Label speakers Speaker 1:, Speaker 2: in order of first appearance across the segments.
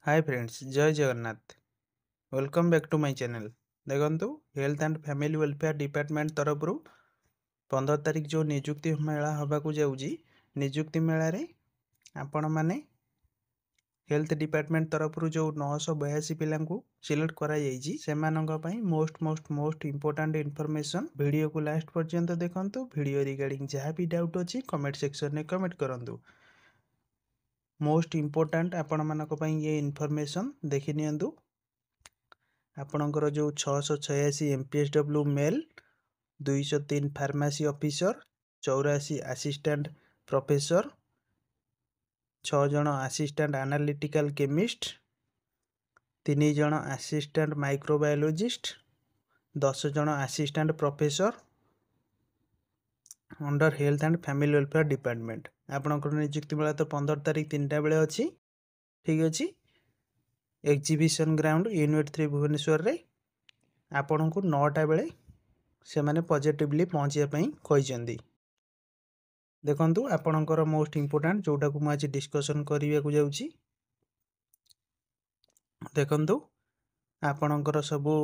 Speaker 1: हाय friends, जय Jagannath. Welcome back to my channel. देखंतु health and family welfare department तरफ 15 तारिख जो नियुक्ति मेला होबाकू जाउजी, नियुक्ति मेला रे आपण माने हेल्थ डिपार्टमेंट तरफ जो 982 पिलांकू सिलेक्ट करा जाइजी सेमानंग पई मोस्ट इंपोर्टेंट इन्फॉर्मेशन वीडियो को लास्ट पर्यंत देखंतु। वीडियो रिगार्डिंग जहाँ भी डाउट अछि कमेंट सेक्शन में कमेंट करंतु। मोस्ट इंपोर्टेंट आपण मानक पई ये इन्फॉर्मेशन देखि नियंतु। आपणकर जो 686 MPSW male, 203 pharmacy officer, 84 assistant professor, 6 जन असिस्टेंट एनालिटिकल केमिस्ट, 3 जन असिस्टेंट माइक्रोबायोलॉजिस्ट, 10 जन assistant professor under health and family welfare department. आपणकर नियुक्ति मेला तो 15 तारिख 3टा बेले अच्छी। ठीक अच्छे। एग्जीबिशन ग्राउंड यूनिट 3 भुवनेश्वर रे आपण को 9टा बेले से माने पॉजिटिवली पहुँचापी कहते। देखंतु आपणकर मोस्ट इंपोर्टेंट जोटा को आज डिस्कशन करने को जाउची। देखंतु आपणकर सबू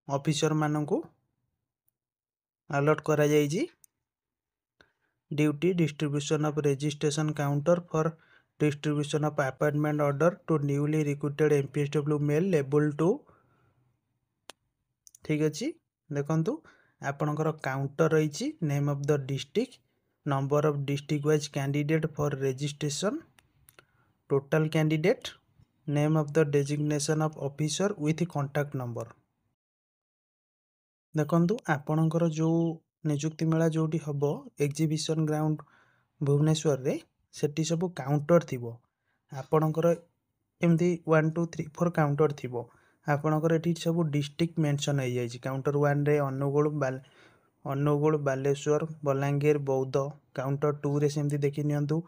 Speaker 1: ऑफिसर माननकु अलर्ट करा जाइजी। Duty distribution of registration counter for distribution of appointment order to newly recruited MPSW male level 2। ठीक अच्छे। देखंतु आपणकर काउंटर रही name of the district, number of district wise candidate for registration, total candidate, name of the designation of officer with contact number. देखंतु आपणकर जो नियुक्ति मेला जोटी हबो एग्जीबिशन ग्राउंड भुवनेश्वर रे सेठी सब काउंटर थिबो। आपणकर एमती 1 2 3 4 काउंटर थिबो। आपणकर एठी सब डिस्ट्रिक्ट मेंशन हो जाइछि। काउंटर 1 रे अनुगुल, बालेश्वर, बलांगीर, बौद्ध। काउंटर 2 रे सेमती देखि नियंतु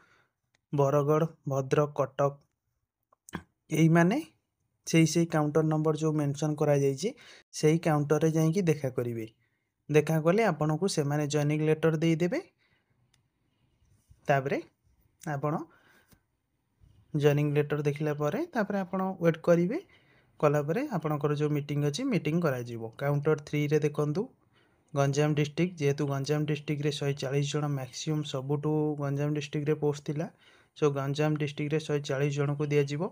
Speaker 1: बरगढ़, भद्रक, कटक। एई माने से काउंटर नंबर जो मेंशन करा जाइछि सेही काउंटर रे जाइकि देखा करिवे। देखा कले आपन को से माने जॉइनिंग लेटर दे देबे। तापरे आपण जॉइनिंग लेटर देखला परे तापरे आपण वेट करिवे। कला परे आपणकर जो मीटिंग अछि मीटिंग करा जिवो। काउंटर 3 रे देखंतु गंजाम डिस्ट्रिक्ट, जेहेतु गंजाम डिस्ट्रिक्ट रे 140 जन मैक्सिमम सबुटू गंजाम डिस्ट्रिक्ट रे पोस्ट थिला। सो गंजाम डिस्ट्रिक्ट रे 140 जन को दिया जिवो।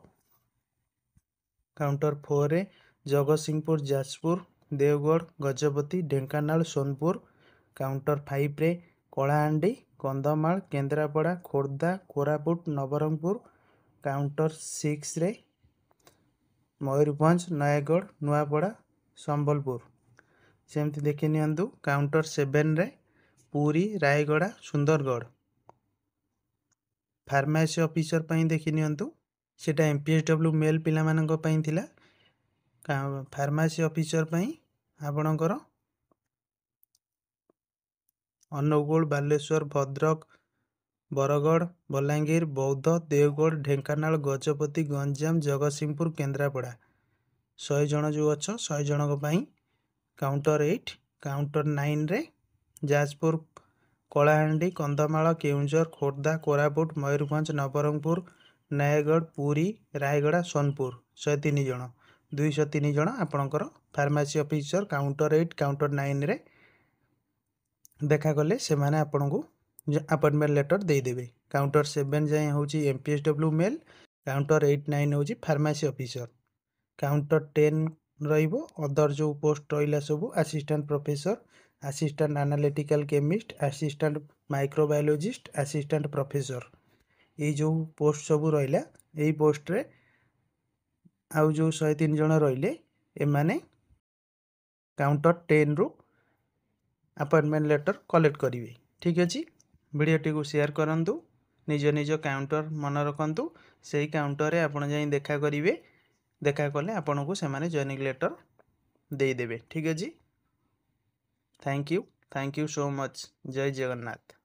Speaker 1: काउंटर 4 रे जगतसिंहपुर, जाजपुर, देवगढ़, गजपति, ढेंकानाल, सोनपुर। काउंटर 5 रे कलाहांडी, कंधमाल, केन्द्रापड़ा, खोर्धा, कोरापुट, नवरंगपुर। काउंटर 6 रे मयूरभंज, नयागढ़, नुआपड़ा, संबलपुर। सेमती देखि नियंतु काउंटर 7 रे पुरी, रायगड़ा, सुंदरगढ़। फार्मेसी ऑफिसर पई देखि नियंतु सेटा MPSW मेल पिला मानक पई थिला। फार्मेसी ऑफिसर पई आपणकर अनुगुल, बालेश्वर, भद्रक, बरगढ़, बलांगीर, बौद्ध, देवगढ़, ढेंकानाल, गजपति, गंजाम, जगतसिंहपुर, केन्द्रापड़ा। 100 जन जो अच्छ 100 जन पई काउंटर 8। काउंटर 9 रे जाजपुर, कलाहांडी, कंधमाल, केउंझर, खोर्धा, कोरापुट, मयूरभंज, नवरंगपुर, नयागढ़, पुरी, रायगड़ा, सोनपुर। 103 जन 203 जन आपणकर फार्मेसी ऑफिसर काउंटर 8 काउंटर 9 रे देखा कले से माने आपन को अपॉइंटमेंट लेटर दे देबे। काउंटर 7 जाए होची MPSW मेल, काउंटर 8 9 होची फार्मेसी ऑफिसर। काउंटर 10 रहिबो अदर जो पोस्ट रहिला सब assistant professor, assistant analytical chemist, assistant microbiologist, assistant professor. ये जो पोस्ट सब रहिला एई पोस्ट रे आउ जो 103 जन रहिले ए माने काउंटर 10 रु अपॉइंटमेंट लेटर कलेक्ट करेंगे। ठीक अच्छे। वीडियोटी को शेयर करंतु, निज निज काउंटर मन रखंतु। से काउंटर रे आपण जाई देखा करेंगे। देखा कले आपन को से माने जॉइनिंग लेटर दे देबे। ठीक अच्छे। Thank you so much. जय जगन्नाथ।